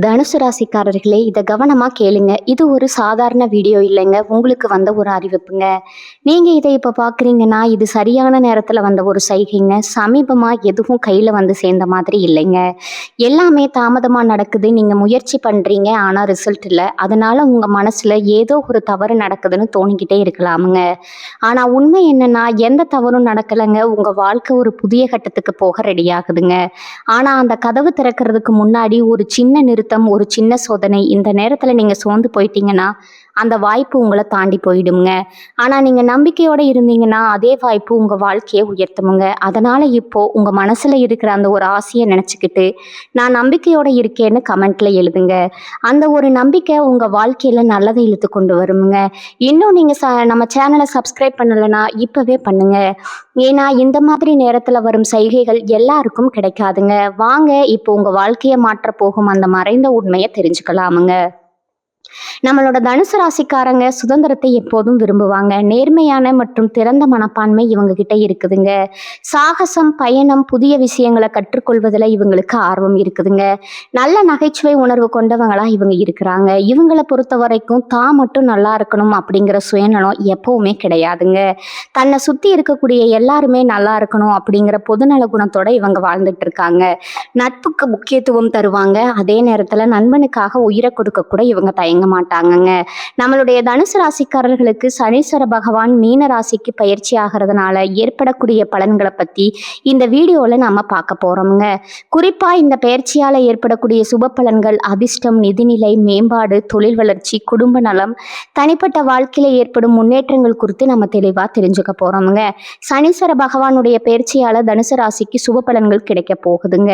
தனுசு ராசிக்காரர்களே, இதை கவனமா கேளுங்க. இது ஒரு சாதாரண வீடியோ இல்லைங்க. உங்களுக்கு வந்த ஒரு அறிவிப்புங்க. நீங்க இதை இப்ப பாக்குறீங்கன்னா, இது சரியான நேரத்துல வந்த ஒரு சைகைங்க. சமீபமா எதுவும் கையில வந்து சேர்ந்த மாதிரி இல்லைங்க. எல்லாமே தாமதமா நடக்குது. நீங்க முயற்சி பண்றீங்க, ஆனா ரிசல்ட் இல்ல. அதனால உங்க மனசுல ஏதோ ஒரு தவறு நடக்குதுன்னு தோணிக்கிட்டே இருக்கலாமுங்க. ஆனா உண்மை என்னன்னா, எந்த தவறும் நடக்கலைங்க. உங்க வாழ்க்கை ஒரு புதிய கட்டத்துக்கு போக ரெடி ஆகுதுங்க. ஆனா அந்த கதவு திறக்கிறதுக்கு முன்னாடி ஒரு சின்ன நிறுத்தம், ஒரு சின்ன சோதனை. இந்த நேரத்துல நீங்க சோர்ந்து போயிட்டீங்கன்னா, அந்த வாய்ப்பு உங்கள தாண்டி போயிடுங்க. ஆனா நீங்க நம்பிக்கையோட இருந்தீங்கன்னா, அதே வாய்ப்பு உங்க வாழ்க்கைய உயர்த்துமுங்க. அதனால இப்போ உங்க மனசுல இருக்கிற அந்த ஒரு ஆசைய நினைச்சுக்கிட்டு, நான் நம்பிக்கையோட இருக்கேன்னு கமெண்ட்ல எழுதுங்க. அந்த ஒரு நம்பிக்கை உங்க வாழ்க்கையில நல்லதை இழுத்து கொண்டு வருமுங்க. இன்னும் நீங்க நம்ம சேனலை சப்ஸ்கிரைப் பண்ணலைன்னா இப்பவே பண்ணுங்க. ஏன்னா இந்த மாதிரி நேரத்துல வரும் சைகைகள் எல்லாருக்கும் கிடைக்காதுங்க. வாங்க இப்போ உங்க வாழ்க்கைய மாற்ற போகும் அந்த மறைந்த உண்மையை தெரிஞ்சுக்கலாமுங்க. நம்மளோட தனுசு ராசிக்காரங்க சுதந்திரத்தை எப்போதும் விரும்புவாங்க. நேர்மையான மற்றும் திறந்த மனப்பான்மை இவங்க கிட்ட இருக்குதுங்க. சாகசம், பயணம், புதிய விஷயங்களை கற்றுக்கொள்வதில் இவங்களுக்கு ஆர்வம் இருக்குதுங்க. நல்ல நகைச்சுவை உணர்வு கொண்டவங்களா இவங்க இருக்கிறாங்க. இவங்களை பொறுத்த வரைக்கும் தான் மட்டும் நல்லா இருக்கணும் அப்படிங்கிற சுயநலம் எப்பவுமே கிடையாதுங்க. தன்னை சுத்தி இருக்கக்கூடிய எல்லாருமே நல்லா இருக்கணும் அப்படிங்கிற பொதுநல குணத்தோட இவங்க வாழ்ந்துட்டு இருக்காங்க. நட்புக்கு முக்கியத்துவம் தருவாங்க. அதே நேரத்துல நண்பனுக்காக உயிரை கொடுக்க கூட இவங்க தயங்க மாட்டாங்கங்க. நம்மளுடைய தனுசு ராசிக்காரர்களுக்கு சனீஸ்வர பகவான் மீன ராசிக்கு பயிற்சி ஆகிறதுனால ஏற்படக்கூடிய பலன்களை பத்தி இந்த வீடியோல நாம பார்க்க போறோம்ங்க. குறிப்பா இந்த பயிற்சியால ஏற்படக்கூடிய சுப பலன்கள், அதிர்ஷ்டம், நிதிநிலை மேம்பாடு, தொழில் வளர்ச்சி, குடும்ப நலம், தனிப்பட்ட வாழ்க்கையில ஏற்படும் முன்னேற்றங்கள் குறித்து நம்ம தெளிவா தெரிஞ்சுக்க போறோம்ங்க. சனீஸ்வர பகவானுடைய பயிற்சியால தனுசு ராசிக்கு சுப பலன்கள் கிடைக்க போகுதுங்க.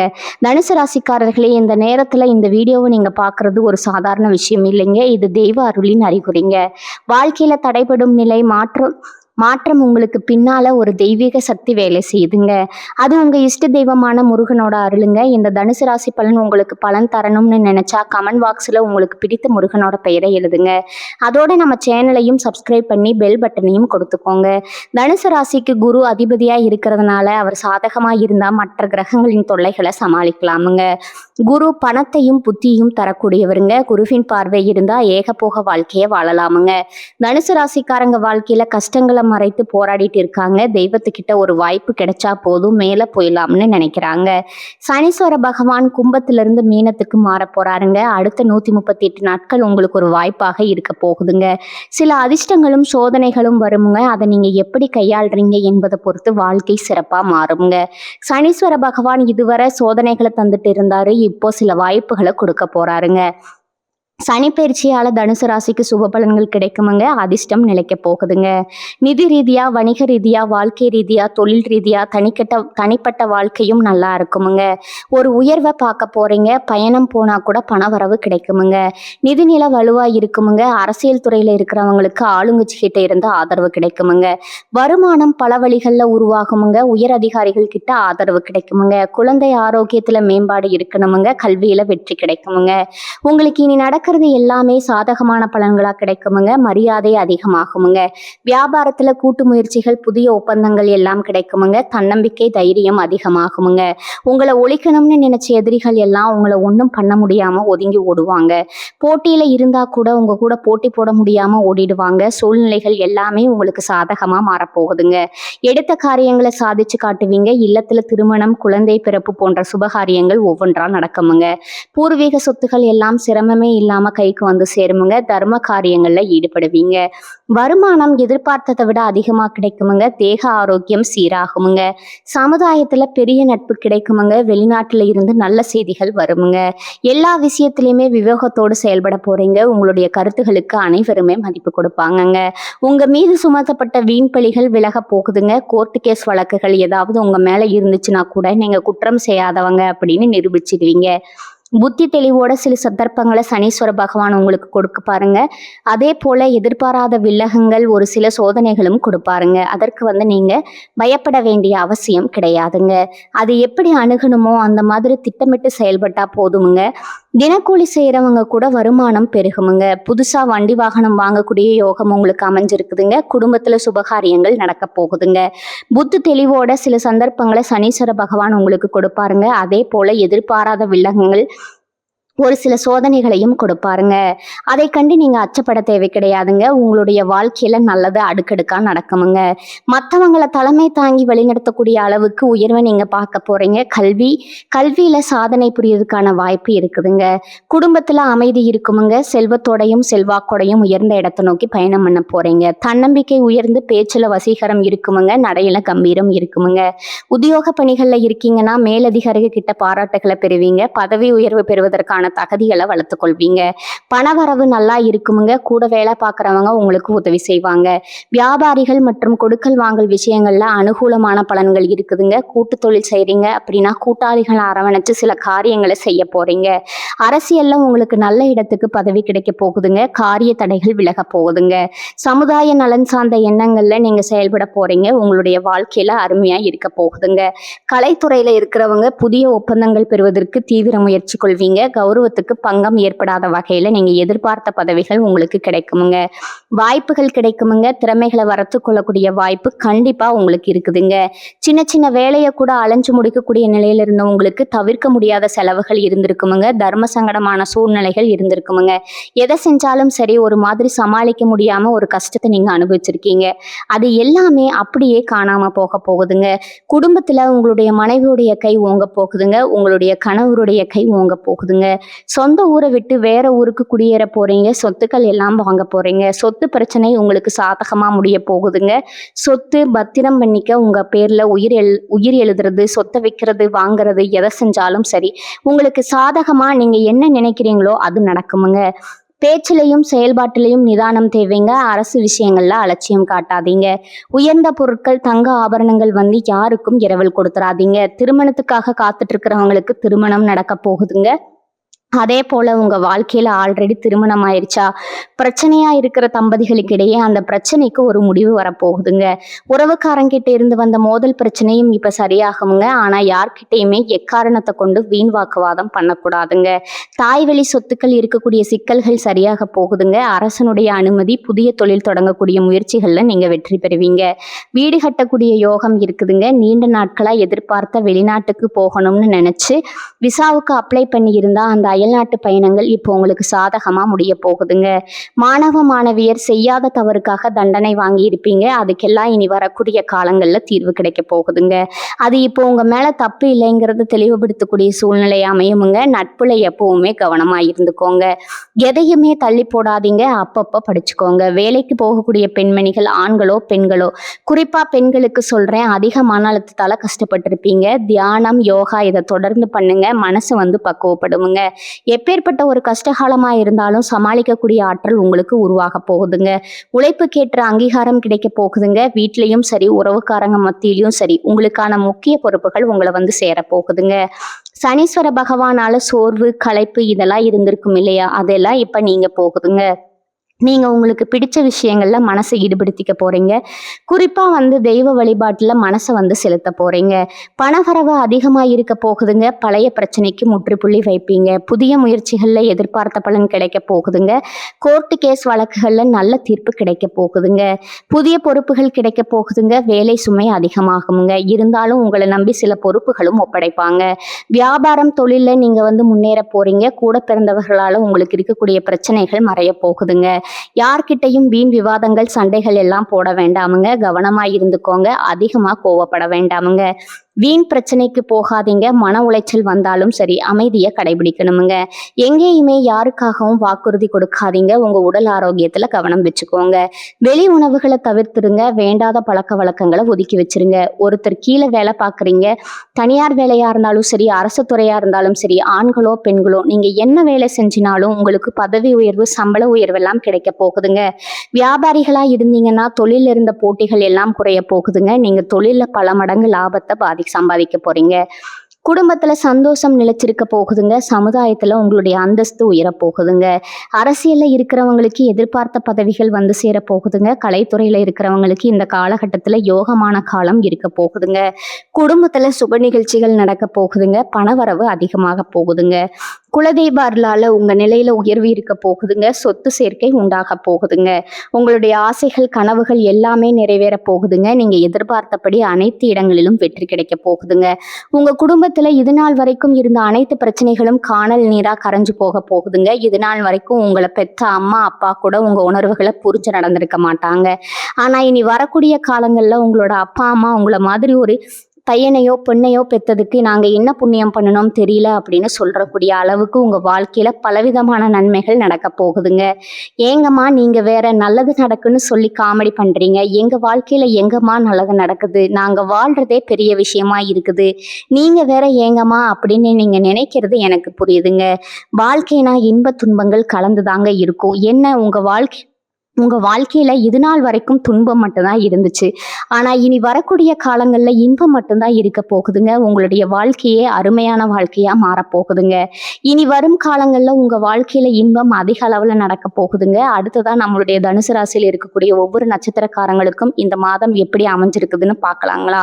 தனுசு ராசிக்காரர்களே, இந்த நேரத்துல இந்த வீடியோவை நீங்க பார்க்கறது ஒரு சாதாரண விஷயம் இல்லைங்க. இது தெய்வ அருளின் அறிகுறிங்க. வாழ்க்கையில தடைபடும் நிலை மாற்றம் உங்களுக்கு பின்னால ஒரு தெய்வீக சக்தி வேலை செய்யுதுங்க. அது உங்க இஷ்ட தெய்வமான முருகனோட அருளுங்க. இந்த தனுசு ராசி பலன் உங்களுக்கு பலன் தரணும்னு நினைச்சா கமெண்ட் பாக்ஸ்ல உங்களுக்கு பிடித்த முருகனோட பெயரை எழுதுங்க. அதோட நம்ம சேனலையும் சப்ஸ்கிரைப் பண்ணி பெல் பட்டனையும் கொடுத்துக்கோங்க. தனுசு ராசிக்கு குரு அதிபதியா இருக்கிறதுனால அவர் சாதகமா இருந்தா மற்ற கிரகங்களின் தொல்லைகளை சமாளிக்கலாமுங்க. குரு பணத்தையும் புத்தியும் தரக்கூடியவருங்க. குருவின் பார்வை இருந்தா ஏகபோக வாழ்க்கையை வாழலாமுங்க. தனுசு ராசிக்காரங்க வாழ்க்கையில கஷ்டங்களை மறைத்து போராடிட்டு இருக்காங்க. தெய்வத்துக்கிட்ட ஒரு வாய்ப்பு கிடைச்சா போதும் மேல போயிடலாம்னு நினைக்கிறாங்க. சனீஸ்வர பகவான் கும்பத்திலிருந்து மீனத்துக்கு மாற போறாருங்க. அடுத்த 138 நாட்கள் உங்களுக்கு ஒரு வாய்ப்பாக இருக்க போகுதுங்க. சில அதிர்ஷ்டங்களும் சோதனைகளும் வருமுங்க. அதை நீங்க எப்படி கையாளுறீங்க என்பதை பொறுத்து வாழ்க்கை சிறப்பா மாறுங்க. சனீஸ்வர பகவான் இதுவரை சோதனைகளை தந்துட்டு இருந்தாரு. இப்போ சில வாய்ப்புகளை கொடுக்க போறாருங்க. சனி பயிற்சியால தனுசு ராசிக்கு சுப பலன்கள் கிடைக்குமுங்க. அதிர்ஷ்டம் நிலைக்க போகுதுங்க. நிதி ரீதியா, வணிக ரீதியா, வாழ்க்கை ரீதியா, தொழில் ரீதியா, தனிப்பட்ட வாழ்க்கையும் நல்லா இருக்குமுங்க. ஒரு உயர்வை பார்க்க போறீங்க. பயணம் போனா கூட பண வரவு கிடைக்குமுங்க. நிதிநிலை வலுவா இருக்குமுங்க. அரசியல் துறையில இருக்கிறவங்களுக்கு ஆளுங்கட்சி கிட்ட இருந்து ஆதரவு கிடைக்குமுங்க. வருமானம் பல வழிகளில் உருவாகுமுங்க. உயர் அதிகாரிகள் கிட்ட ஆதரவு கிடைக்குமுங்க. குழந்தை ஆரோக்கியத்துல மேம்பாடு இருக்கணுமுங்க. கல்வியில வெற்றி கிடைக்குமுங்க. உங்களுக்கு இனி நடக்கிறது எல்லாமே சாதகமான பலன்களா கிடைக்குமுங்க. மரியாதை அதிகமாகுமுங்க. வியாபாரத்துல கூட்டு முயற்சிகள், புதிய ஒப்பந்தங்கள் எல்லாம் கிடைக்குமுங்க. தன்னம்பிக்கை, தைரியம் அதிகமாகுமுங்க. உங்களை ஒழிக்கணும்னு நினைச்ச எதிரிகள் எல்லாம் உங்களை ஒன்றும் பண்ண முடியாம ஒதுங்கி ஓடுவாங்க. போட்டியில இருந்தா கூட உங்க கூட போட்டி போட முடியாம ஓடிடுவாங்க. சூழ்நிலைகள் எல்லாமே உங்களுக்கு சாதகமா மாறப்போகுதுங்க. எடுத்த காரியங்களை சாதிச்சு காட்டுவீங்க. இல்லத்துல திருமணம், குழந்தை பிறப்பு போன்ற சுபகாரியங்கள் ஒவ்வொன்றா நடக்குமுங்க. பூர்வீக சொத்துக்கள் எல்லாம் சிரமமே இல்லாம கைக்கு வந்து சேருமுங்க. தர்ம காரியங்கள்ல ஈடுபடுவீங்க. வருமானம் எதிர்பார்த்ததை விட அதிகமா கிடைக்குமுங்க. தேக ஆரோக்கியம் சீராகுமுங்க. சமுதாயத்துல பெரிய நட்பு கிடைக்குமுங்க. வெளிநாட்டுல இருந்து நல்ல செய்திகள் வருமுங்க. எல்லா விஷயத்திலையுமே விவேகத்தோடு செயல்பட போறீங்க. உங்களுடைய கருத்துகளுக்கு அனைவருமே மதிப்பு கொடுப்பாங்கங்க. உங்க மீது சுமத்தப்பட்ட வீண் பழிகள் விலக போகுதுங்க. கோர்ட்டு கேஸ் வழக்குகள் ஏதாவது உங்க மேல இருந்துச்சுன்னா கூட நீங்க குற்றம் செய்யாதவங்க அப்படின்னு நிரூபிச்சிடுவீங்க. புத்தி தெளிவோட சில சந்தர்ப்பங்களை சனீஸ்வர பகவான் உங்களுக்கு கொடுக்க பாருங்க. அதே போல எதிர்பாராத வில்லகங்கள், ஒரு சில சோதனைகளும் கொடுப்பாருங்க. அதற்கு நீங்க பயப்பட வேண்டிய அவசியம் கிடையாதுங்க. அது எப்படி அணுகணுமோ அந்த மாதிரி திட்டமிட்டு செயல்பட்டா போதுமுங்க. தினக்கூலி செய்யறவங்க கூட வருமானம் பெருகுமுங்க. புதுசா வண்டி வாகனம் வாங்கக்கூடிய யோகம் உங்களுக்கு அமைஞ்சிருக்குதுங்க. குடும்பத்துல சுபகாரியங்கள் நடக்க போகுதுங்க. புத்தி தெளிவோட சில சந்தர்ப்பங்களை சனீஸ்வர பகவான் உங்களுக்கு கொடுப்பாருங்க. அதே போல எதிர்பாராத வில்லகங்கள் ஒரு சில சோதனைகளையும் கொடுப்பாருங்க. அதை கண்டு நீங்க அச்சப்பட தேவை கிடையாதுங்க. உங்களுடைய வாழ்க்கையில நல்லது அடுக்கடுக்கா நடக்குமுங்க. மத்தவங்கள தலைமை தாங்கி வழிநடத்தக்கூடிய அளவுக்கு உயர்வை நீங்க பார்க்க போறீங்க. கல்வியில சாதனை புரியறதுக்கான வாய்ப்பு இருக்குதுங்க. குடும்பத்துல அமைதி இருக்குமுங்க. செல்வத்தோடையும் செல்வாக்கோடையும் உயர்ந்த இடத்தை நோக்கி பயணம் பண்ண போறீங்க. தன்னம்பிக்கை உயர்ந்து பேச்சுல வசீகரம் இருக்குமுங்க. நடையில கம்பீரம் இருக்குமுங்க. உத்தியோக பணிகள்ல இருக்கீங்கன்னா மேலதிகாரிகள் கிட்ட பாராட்டுகளை பெறுவீங்க. பதவி உயர்வு பெறுவதற்கான தகுதிகளை வளர்த்து கொள்வீங்க. பணவரவு நல்லா இருக்குமுங்க. கூட வேலை பார்க்குறவங்க உங்களுக்கு உதவி செய்வாங்க. வியாபாரிகள் மற்றும் கொடுக்கல் வாங்கல் விஷயங்கள்ல அனுகூலமான பலன்கள் இருக்குதுங்க. கூட்டு தொழில் செய்றீங்க அப்படின்னா கூட்டாளிகளை அரவணைச்சு சில காரியங்களை செய்ய போறீங்க. அரசியல்ல உங்களுக்கு நல்ல இடத்துக்கு பதவி கிடைக்க போகுதுங்க. காரிய தடைகள் விலக போகுதுங்க. சமுதாய நலன் சார்ந்த எண்ணங்கள்ல நீங்க செயல்பட போறீங்க. உங்களுடைய வாழ்க்கையில அருமையா இருக்க போகுதுங்க. கலைத்துறையில இருக்கிறவங்க புதிய ஒப்பந்தங்கள் பெறுவதற்கு தீவிர முயற்சி கொள்வீங்க. கௌரவத்துக்கு பங்கம் ஏற்படாத வகையில நீங்க எதிர்பார்த்த பதவிகள் உங்களுக்கு கிடைக்குமுங்க. வாய்ப்புகள் கிடைக்குமுங்க. திறமைகளை வளர்த்து கொள்ளக்கூடிய வாய்ப்பு கண்டிப்பா உங்களுக்கு இருக்குதுங்க. சின்ன சின்ன வேலையை கூட அலைஞ்சு முடிக்கக்கூடிய நிலையில இருந்தவங்களுக்கு தவிர்க்க முடியாத செலவுகள் இருந்திருக்குமுங்க. தர்ம சங்கடமான சூழ்நிலைகள் இருந்திருக்குமுங்க. எதை செஞ்சாலும் சரி ஒரு மாதிரி சமாளிக்க முடியாம ஒரு கஷ்டத்தை நீங்க அனுபவிச்சிருக்கீங்க. அது எல்லாமே அப்படியே காணாம போக போகுதுங்க. குடும்பத்துல உங்களுடைய மனைவியுடைய கை ஓங்க போகுதுங்க. உங்களுடைய கணவருடைய கை ஓங்க போகுதுங்க. சொந்த ஊரை விட்டு வேற ஊருக்கு குடியேற போறீங்க. சொத்துக்கள் எல்லாம் வாங்க போறீங்க. சொத்து பிரச்சனை உங்களுக்கு சாதகமா முடிய போகுதுங்க. சொத்து பத்திரம் பண்ணிக்க உங்க பேர்ல உயிர் எழுதுறது, சொத்தை விற்கிறது, வாங்குறது, எதை செஞ்சாலும் சரி உங்களுக்கு சாதகமா நீங்க என்ன நினைக்கிறீங்களோ அது நடக்குமுங்க. பேச்சிலையும் செயல்பாட்டிலையும் நிதானம் தேவைங்க. அரசு விஷயங்கள்ல அலட்சியம் காட்டாதீங்க. உயர்ந்த பொருட்கள் தங்க ஆபரணங்கள் வந்து யாருக்கும் இரவல் கொடுத்துறாதீங்க. திருமணத்துக்காக காத்துட்டு இருக்கிறவங்களுக்கு திருமணம் நடக்க போகுதுங்க. அதே போல உங்க வாழ்க்கையில ஆல்ரெடி திருமணம் ஆயிடுச்சா, பிரச்சனையா இருக்கிற தம்பதிகளுக்கு இடையே அந்த பிரச்சனைக்கு ஒரு முடிவு வரப்போகுதுங்க. உறவுக்காரங்கிட்ட இருந்து வந்த மோதல் பிரச்சனையும் இப்ப சரியாகுங்க. ஆனா யார்கிட்டயுமே எக்காரணத்தை கொண்டு வீண் வாக்குவாதம் பண்ணக்கூடாதுங்க. தாய்வழி சொத்துக்கள் இருக்கக்கூடிய சிக்கல்கள் சரியாக போகுதுங்க. அரசனுடைய அனுமதி, புதிய தொழில் தொடங்கக்கூடிய முயற்சிகள்ல நீங்க வெற்றி பெறுவீங்க. வீடு கட்டக்கூடிய யோகம் இருக்குதுங்க. நீண்ட நாட்களா எதிர்பார்த்த வெளிநாட்டுக்கு போகணும்னு நினைச்சு விசாவுக்கு அப்ளை பண்ணி இருந்தா அந்த அயல்நாட்டு பயணங்கள் இப்போ உங்களுக்கு சாதகமா முடிய போகுதுங்க. மாணவ மாணவியர் செய்யாத தவறுக்காக தண்டனை வாங்கி இருப்பீங்க. அதுக்கெல்லாம் இனி வரக்கூடிய காலங்கள்ல தீர்வு கிடைக்க போகுதுங்க. அது இப்போ உங்க மேல தப்பு இல்லைங்கிறத தெளிவுபடுத்தக்கூடிய சூழ்நிலை அமையுமுங்க. நட்புல எப்பவுமே கவனமா இருந்துக்கோங்க. எதையுமே தள்ளி போடாதீங்க. அப்பப்போ படிச்சுக்கோங்க. வேலைக்கு போகக்கூடிய பெண்மணிகள் ஆண்களோ பெண்களோ, குறிப்பா பெண்களுக்கு சொல்றேன், அதிக மன அழுத்தத்தால கஷ்டப்பட்டிருப்பீங்க. தியானம், யோகா இதை தொடர்ந்து பண்ணுங்க. மனசு வந்து பக்குவப்படுங்க. எப்பேற்பட்ட ஒரு கஷ்டகாலமா இருந்தாலும் சமாளிக்கக்கூடிய ஆற்றல் உங்களுக்கு உருவாக போகுதுங்க. உழைப்புக்கேற்ற அங்கீகாரம் கிடைக்க போகுதுங்க. வீட்லயும் சரி உறவுக்காரங்க மத்தியிலையும் சரி உங்களுக்கான முக்கிய பொறுப்புகள் உங்களை வந்து சேர போகுதுங்க. சனீஸ்வர பகவானால சோர்வு, களைப்பு இதெல்லாம் இருந்திருக்கும் இல்லையா, அதெல்லாம் இப்ப நீங்க போகுதுங்க. நீங்க உங்களுக்கு பிடிச்ச விஷயங்கள்ல மனசை ஈடுபடுத்திக்க போறீங்க. குறிப்பா வந்து தெய்வ வழிபாட்டுல மனசை வந்து செலுத்த போறீங்க. பணவரவு அதிகமா இருக்க போகுதுங்க. பழைய பிரச்சனைக்கு முற்றுப்புள்ளி வைப்பீங்க. புதிய முயற்சிகள்ல எதிர்பார்த்த பலன் கிடைக்க போகுதுங்க. கோர்ட்டு கேஸ் வழக்குகள்ல நல்ல தீர்ப்பு கிடைக்க போகுதுங்க. புதிய பொறுப்புகள் கிடைக்க போகுதுங்க. வேலை சுமை அதிகமாகுங்க. இருந்தாலும் உங்களை நம்பி சில பொறுப்புகளும் ஒப்படைப்பாங்க. வியாபாரம், தொழில நீங்க வந்து முன்னேற போறீங்க. கூட பிறந்தவர்களால உங்களுக்கு இருக்கக்கூடிய பிரச்சனைகள் மறைய போகுதுங்க. யார்கிட்டையும் வீண் விவாதங்கள், சண்டைகள் எல்லாம் போட வேண்டாமுங்க. கவனமா இருந்துக்கோங்க. அதிகமா கோவப்பட வேண்டாமுங்க. வீண் பிரச்சனைக்கு போகாதீங்க. மன உளைச்சல் வந்தாலும் சரி அமைதியை கடைபிடிக்கணுமுங்க. எங்கேயுமே யாருக்காகவும் வாக்குறுதி கொடுக்காதீங்க. உங்க உடல் ஆரோக்கியத்துல கவனம் வச்சுக்கோங்க. வெளி உணவுகளை தவிர்த்துருங்க. வேண்டாத பழக்க வழக்கங்களை ஒதுக்கி வச்சிருங்க. ஒருத்தர் கீழே வேலை பார்க்குறீங்க, தனியார் வேலையா இருந்தாலும் சரி அரசு துறையா இருந்தாலும் சரி, ஆண்களோ பெண்களோ நீங்க என்ன வேலை செஞ்சினாலும் உங்களுக்கு பதவி உயர்வு, சம்பள உயர்வு எல்லாம் கிடைக்க போகுதுங்க. வியாபாரிகளா இருந்தீங்கன்னா தொழில இருந்த போட்டிகள் எல்லாம் குறைய போகுதுங்க. நீங்க தொழில பல மடங்கு லாபத்தை சம்பாதிக்க போறீங்க. குடும்பத்துல சந்தோஷம் நிலைச்சிருக்க போகுதுங்க. சமுதாயத்துல உங்களுடைய அந்தஸ்து உயர போகுதுங்க. அரசியல்ல இருக்கிறவங்களுக்கு எதிர்பார்த்த பதவிகள் வந்து சேர போகுதுங்க. கலைத்துறையில இருக்கிறவங்களுக்கு இந்த காலகட்டத்துல யோகமான காலம் இருக்க போகுதுங்க. குடும்பத்துல சுப நிகழ்ச்சிகள் நடக்க போகுதுங்க. பணவரவு அதிகமாக போகுதுங்க. குலதெய்வ அருளால உங்க நிலையில உயர்வு இருக்க போகுதுங்க. சொத்து சேர்க்கை உண்டாக போகுதுங்க. உங்களுடைய ஆசைகள், கனவுகள் எல்லாமே நிறைவேற போகுதுங்க. நீங்க எதிர்பார்த்தபடி அனைத்து இடங்களிலும் வெற்றி கிடைக்க போகுதுங்க. உங்க குடும்பத்தில் குடும்பத்துல இது நாள் வரைக்கும் இருந்த அனைத்து பிரச்சனைகளும் காணல் நீரா கரைஞ்சு போக போகுதுங்க. இது நாள் வரைக்கும் உங்களை பெற்ற அம்மா அப்பா கூட உங்க உணர்வுகளை புரிஞ்சு நடந்திருக்க மாட்டாங்க. ஆனா இனி வரக்கூடிய காலங்கள்ல உங்களோட அப்பா அம்மா உங்களை மாதிரி ஒரு பையனையோ பெண்ணையோ பெத்ததுக்கு நாங்க என்ன புண்ணியம் பண்ணணும் தெரியல அப்படின்னு சொல்றக்கூடிய அளவுக்கு உங்க வாழ்க்கையில பலவிதமான நன்மைகள் நடக்க போகுதுங்க. ஏங்கம்மா நீங்க வேற நல்லது நடக்குன்னு சொல்லி காமெடி பண்றீங்க, எங்க வாழ்க்கையில எங்கம்மா நல்லது நடக்குது, நாங்க வாழ்றதே பெரிய விஷயமா இருக்குது, நீங்க வேற ஏங்கம்மா அப்படின்னு நீங்க நினைக்கிறது எனக்கு புரியுதுங்க. வாழ்க்கைனா இன்ப துன்பங்கள் கலந்துதாங்க இருக்கும். என்ன உங்க வாழ்க்கையில இது நாள் வரைக்கும் துன்பம் மட்டும்தான் இருந்துச்சு. ஆனா இனி வரக்கூடிய காலங்கள்ல இன்பம் மட்டும்தான் இருக்க போகுதுங்க. உங்களுடைய வாழ்க்கையே அருமையான வாழ்க்கையா மாறப்போகுதுங்க. இனி வரும் காலங்கள்ல உங்க வாழ்க்கையில இன்பம் அதிக அளவுல நடக்க போகுதுங்க. அடுத்ததான் நம்மளுடைய தனுசு ராசியில் இருக்கக்கூடிய ஒவ்வொரு நட்சத்திரக்காரங்களுக்கும் இந்த மாதம் எப்படி அமைஞ்சிருக்குதுன்னு பார்க்கலாங்களா?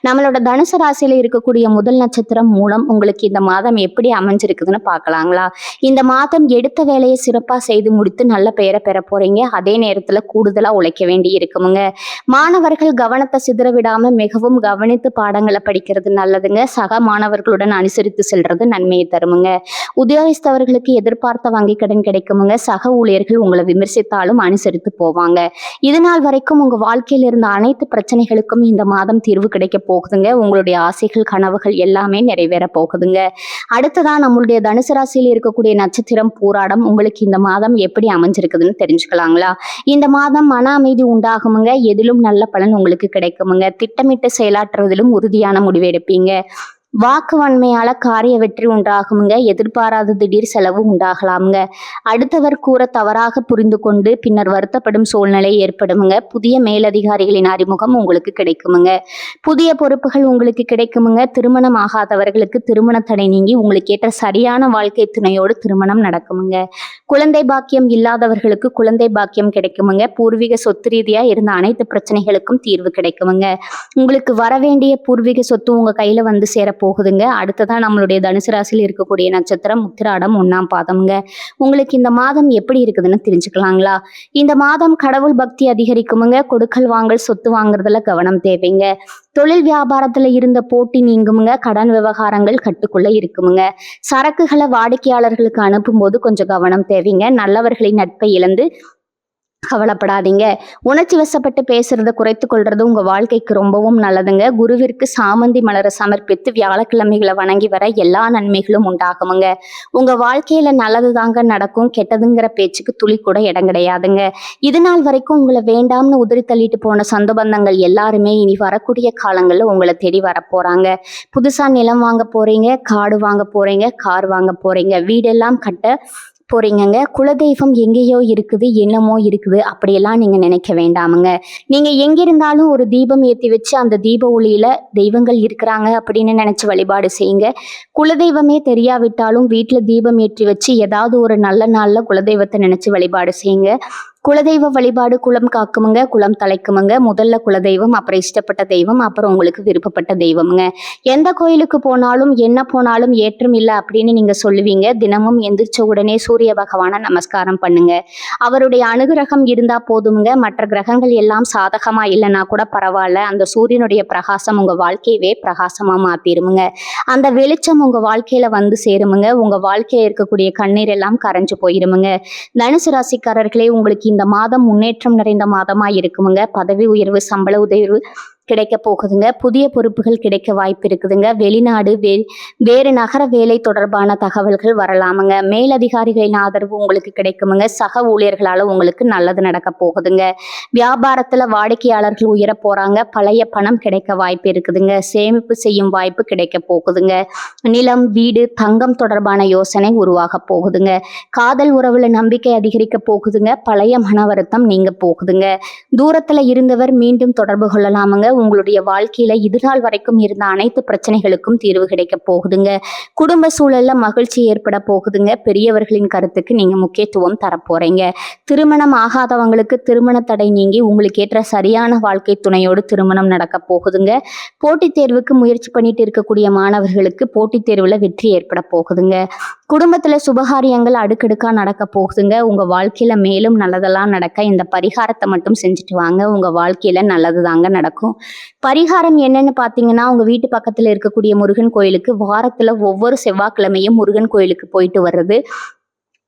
நம்மளோட தனுசு ராசியில இருக்கக்கூடிய முதல் நட்சத்திரம் மூலம் உங்களுக்கு இந்த மாதம் எப்படி அமைஞ்சிருக்குதுன்னு பார்க்கலாங்களா? இந்த மாதம் எடுத்த வேலையை சிறப்பா செய்து முடித்து நல்ல பெயரை பெற போறீங்க. அதே நேரத்துல கூடுதலா உழைக்க வேண்டி இருக்குமுங்க. மாணவர்கள் கவனத்தை சிதற விடாம மிகவும் கவனித்து பாடங்களை படிக்கிறது நல்லதுங்க. சக மாணவர்களுடன் அனுசரித்து செல்றது நன்மையை தருமுங்க. உத்தியோகஸ்தவர்களுக்கு எதிர்பார்த்த வங்கி கடன் கிடைக்குமுங்க. சக ஊழியர்கள் உங்களை விமர்சித்தாலும் அனுசரித்து போவாங்க. இது நாள் வரைக்கும் உங்க வாழ்க்கையில் இருந்த அனைத்து பிரச்சனைகளுக்கும் இந்த மாதம் தீர்வு கிடைக்க போகுதுங்க. உங்களுடைய ஆசைகள் கனவுகள் எல்லாமே நிறைவேற போகுதுங்க. அடுத்ததான் நம்மளுடைய தனுசு ராசியில் இருக்கக்கூடிய நட்சத்திரம் பூராடம். உங்களுக்கு இந்த மாதம் எப்படி அமைஞ்சிருக்குதுன்னு தெரிஞ்சுக்கலாங்களா? இந்த மாதம் மன அமைதி உண்டாகுமுங்க. எதிலும் நல்ல பலன் உங்களுக்கு கிடைக்குமுங்க. திட்டமிட்டு செயலாற்றுவதிலும் உறுதியான முடிவு எடுப்பீங்க. வாக்கு வன்மையால காரிய வெற்றி உண்டாகுமுங்க. எதிர்பாராத திடீர் செலவு உண்டாகலாமுங்க. அடுத்தவர் கூற தவறாக புரிந்து கொண்டு பின்னர் வருத்தப்படும் சூழ்நிலை ஏற்படுமுங்க. புதிய மேலதிகாரிகளின் அறிமுகம் உங்களுக்கு கிடைக்குமுங்க. புதிய பொறுப்புகள் உங்களுக்கு கிடைக்குமுங்க. திருமணம் ஆகாதவர்களுக்கு திருமண தடை நீங்கி உங்களுக்கு ஏற்ற சரியான வாழ்க்கை துணையோடு திருமணம் நடக்குமுங்க. குழந்தை பாக்கியம் இல்லாதவர்களுக்கு குழந்தை பாக்கியம் கிடைக்குமுங்க. பூர்வீக சொத்து ரீதியா இருந்த அனைத்து பிரச்சனைகளுக்கும் தீர்வு கிடைக்குமுங்க. உங்களுக்கு வரவேண்டிய பூர்வீக சொத்து உங்க கையில வந்து சேர போகுதுங்க. அடுத்ததான் நம்மளுடைய தனுசு ராசியில் இருக்கக்கூடிய நட்சத்திரம் உத்திராடம் 1ஆம் பாதம்ங்க. உங்களுக்கு இந்த மாதம் எப்படி இருக்குதுன்னு தெரிஞ்சுக்கலாங்களா? இந்த மாதம் கடவுள் பக்தி அதிகரிக்குமுங்க. கொடுக்கல் வாங்கல் சொத்து வாங்குறதுல கவனம் தேவைங்க. தொழில் வியாபாரத்துல இருந்த போட்டி நீங்குமுங்க. கடன் விவகாரங்கள் கட்டுக்குள்ள இருக்குமுங்க. சரக்குகளை வாடிக்கையாளர்களுக்கு அனுப்பும் போது கொஞ்சம் கவனம் தேவைங்க. நல்லவர்களின் நட்பை இழந்து கவலைப்படாதீங்க. உணர்ச்சி வசப்பட்டு பேசுறத குறைத்து கொள்றது உங்க வாழ்க்கைக்கு ரொம்பவும் நல்லதுங்க. குருவிற்கு சாமந்தி மலரை சமர்ப்பித்து வியாழக்கிழமைகளை வணங்கி வர எல்லா நன்மைகளும் உண்டாகுமுங்க. உங்க வாழ்க்கையில நல்லது தாங்க நடக்கும். கெட்டதுங்கிற பேச்சுக்கு துளி கூட இடம் கிடையாதுங்க. இது நாள் வரைக்கும் உங்களை வேண்டாம்னு உதறி தள்ளிட்டு போன சொந்த பந்தங்கள் எல்லாருமே இனி வரக்கூடிய காலங்கள்ல உங்களை தேடி வர போறாங்க. புதுசா நிலம் வாங்க போறீங்க, காடு வாங்க போறீங்க, கார் வாங்க போறீங்க, வீடெல்லாம் கட்ட போறீங்கங்க. குலதெய்வம் எங்கேயோ இருக்குது, என்னமோ இருக்குது அப்படியெல்லாம் நீங்க நினைக்க வேண்டாமுங்க. நீங்க எங்கிருந்தாலும் ஒரு தீபம் ஏற்றி வச்சு அந்த தீப ஒளியில தெய்வங்கள் இருக்கிறாங்க அப்படின்னு நினைச்சு வழிபாடு செய்யுங்க. குலதெய்வமே தெரியாவிட்டாலும் வீட்டுல தீபம் ஏற்றி வச்சு ஏதாவது ஒரு நல்ல நாள்ல குலதெய்வத்தை நினைச்சு வழிபாடு செய்யுங்க. குலதெய்வ வழிபாடு குலம் காக்குமுங்க, குலம் தலைக்குமுங்க. முதல்ல குலதெய்வம், அப்புறம் இஷ்டப்பட்ட தெய்வம், அப்புறம் உங்களுக்கு விருப்பப்பட்ட தெய்வமுங்க. எந்த கோயிலுக்கு போனாலும் என்ன போனாலும் ஏற்றம் இல்லை அப்படின்னு நீங்க சொல்லுவீங்க. தினமும் எந்திரிச்ச உடனே சூரிய பகவானை நமஸ்காரம் பண்ணுங்க. அவருடைய அனுகிரகம் இருந்தா போதுமுங்க. மற்ற கிரகங்கள் எல்லாம் சாதகமா இல்லைன்னா கூட பரவாயில்ல, அந்த சூரியனுடைய பிரகாசம் உங்க வாழ்க்கையவே பிரகாசமா மாத்திருமுங்க. அந்த வெளிச்சம் உங்க வாழ்க்கையில வந்து சேருமுங்க. உங்க வாழ்க்கையில இருக்கக்கூடிய கண்ணீர் எல்லாம் கரைஞ்சு போயிருமுங்க. தனுசு ராசிக்காரர்களே, உங்களுக்கு இந்த மாதம் முன்னேற்றம் நிறைந்த மாதமா இருக்குமுங்க. பதவி உயர்வு, சம்பள உயர்வு கிடைக்க போகுதுங்க. புதிய பொறுப்புகள் கிடைக்க வாய்ப்பு இருக்குதுங்க. வெளிநாடு வேறு நகர வேலை தொடர்பான தகவல்கள் வரலாமுங்க. மேலதிகாரிகளின் ஆதரவு உங்களுக்கு கிடைக்குமுங்க. சக ஊழியர்களால உங்களுக்கு நல்லது நடக்க போகுதுங்க. வியாபாரத்துல வாடிக்கையாளர்கள் உயர போறாங்க. பழைய பணம் கிடைக்க வாய்ப்பு இருக்குதுங்க. சேமிப்பு செய்யும் வாய்ப்பு கிடைக்க போகுதுங்க. நிலம், வீடு, தங்கம் தொடர்பான யோசனை உருவாக போகுதுங்க. காதல் உறவுல நம்பிக்கை அதிகரிக்க போகுதுங்க. பழைய மன வருத்தம் நீங்க போகுதுங்க. தூரத்துல இருந்தவர் மீண்டும் தொடர்பு கொள்ளலாமுங்க. உங்களுடைய வாழ்க்கையில இது நாள் வரைக்கும் இருந்த அனைத்து பிரச்சனைகளுக்கும் தீர்வு கிடைக்க போகுதுங்க. குடும்ப சூழல்ல மகிழ்ச்சி ஏற்பட போகுதுங்க. பெரியவர்களின் கருத்துக்கு நீங்க முக்கியத்துவம் தரப்போறீங்க. திருமணம் ஆகாதவங்களுக்கு திருமண தடை நீங்கி உங்களுக்கு ஏற்ற சரியான வாழ்க்கை துணையோடு திருமணம் நடக்க போகுதுங்க. போட்டித் தேர்வுக்கு முயற்சி பண்ணிட்டு இருக்கக்கூடிய மாணவர்களுக்கு போட்டித் தேர்வுல வெற்றி ஏற்பட போகுதுங்க. குடும்பத்துல சுபகாரியங்கள் அடுக்கடுக்கா நடக்க போகுதுங்க. உங்க வாழ்க்கையில மேலும் நல்லதெல்லாம் நடக்க இந்த பரிகாரத்தை மட்டும் செஞ்சுட்டு வாங்க. உங்க வாழ்க்கையில நல்லது தாங்க நடக்கும். பரிகாரம் என்னன்னு பார்த்தீங்கன்னா, உங்க வீட்டு பக்கத்துல இருக்கக்கூடிய முருகன் கோயிலுக்கு வாரத்துல ஒவ்வொரு செவ்வாய்க்கிழமையும் முருகன் கோயிலுக்கு போயிட்டு வர்றது.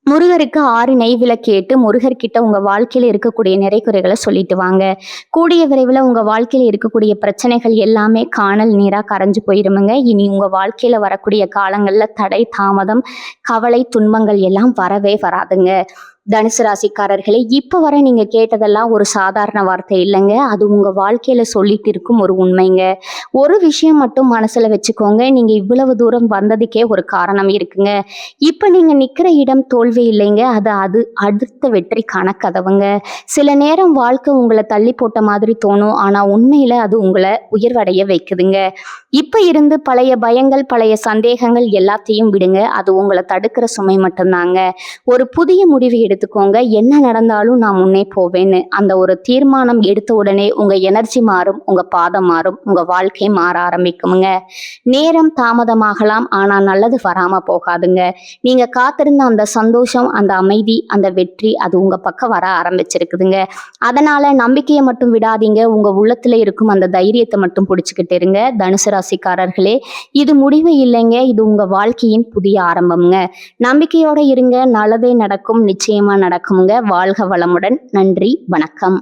முருகருக்கு 6 நெய் விளக்கேட்டு முருகர்கிட்ட உங்க வாழ்க்கையில இருக்கக்கூடிய நிறை குறைகளை சொல்லிட்டு வாங்க. கூடிய விரைவில் உங்க வாழ்க்கையில இருக்கக்கூடிய பிரச்சனைகள் எல்லாமே காணல் நீரா கரைஞ்சு போயிருமுங்க. இனி உங்க வாழ்க்கையில வரக்கூடிய காலங்கள்ல தடை, தாமதம், கவலை, துன்பங்கள் எல்லாம் வரவே வராதுங்க. தனுசு ராசிக்காரர்களே, இப்ப வரை நீங்க கேட்டதெல்லாம் ஒரு சாதாரண வார்த்தை இல்லைங்க. அது உங்க வாழ்க்கையில சொல்லிட்டு இருக்கும் ஒரு உண்மைங்க. ஒரு விஷயம் மட்டும் மனசுல வச்சுக்கோங்க. நீங்க இவ்வளவு தூரம் வந்ததுக்கே ஒரு காரணம் இருக்குங்க. இப்ப நீங்க நிக்கிற இடம் தோல்வி இல்லைங்க. அது அடுத்த வெற்றிக்கான கதவுங்க. சில நேரம் வாழ்க்கை உங்களை தள்ளி போட்ட மாதிரி தோணும். ஆனா உண்மையில அது உங்களை உயர்வடைய வைக்குதுங்க. இப்ப இருந்து பழைய பயங்கள், பழைய சந்தேகங்கள் எல்லாத்தையும் விடுங்க. அது உங்களை தடுக்கிற சுமை மட்டும்தாங்க. ஒரு புதிய முடிவு எடுத்துக்கோங்க. என்ன நடந்தாலும் நான் முன்னே போவேன்னு அந்த ஒரு தீர்மானம் எடுத்த உடனே உங்க எனர்ஜி மாறும், உங்க பாதம் மாறும், உங்க வாழ்க்கை மாற ஆரம்பிக்குமுங்க. நேரம் தாமதமாகலாம், ஆனா நல்லது வராம போகாதுங்க. நீங்க காத்திருந்த அந்த சந்தோஷம், அந்த அமைதி, அந்த வெற்றி அது உங்க பக்கம் வர ஆரம்பிச்சிருக்குதுங்க. அதனால நம்பிக்கையை மட்டும் விடாதீங்க. உங்க உள்ளத்துல இருக்கும் அந்த தைரியத்தை மட்டும் பிடிச்சுக்கிட்டு இருங்க. தனுசு ராசிக்காரர்களே, இது முடிவு இல்லைங்க. இது உங்க வாழ்க்கையின் புதிய ஆரம்பம்ங்க. நம்பிக்கையோட இருங்க. நல்லதே நடக்கும், நிச்சயமா நடக்குங்க. வாழ்க வளமுடன். நன்றி, வணக்கம்.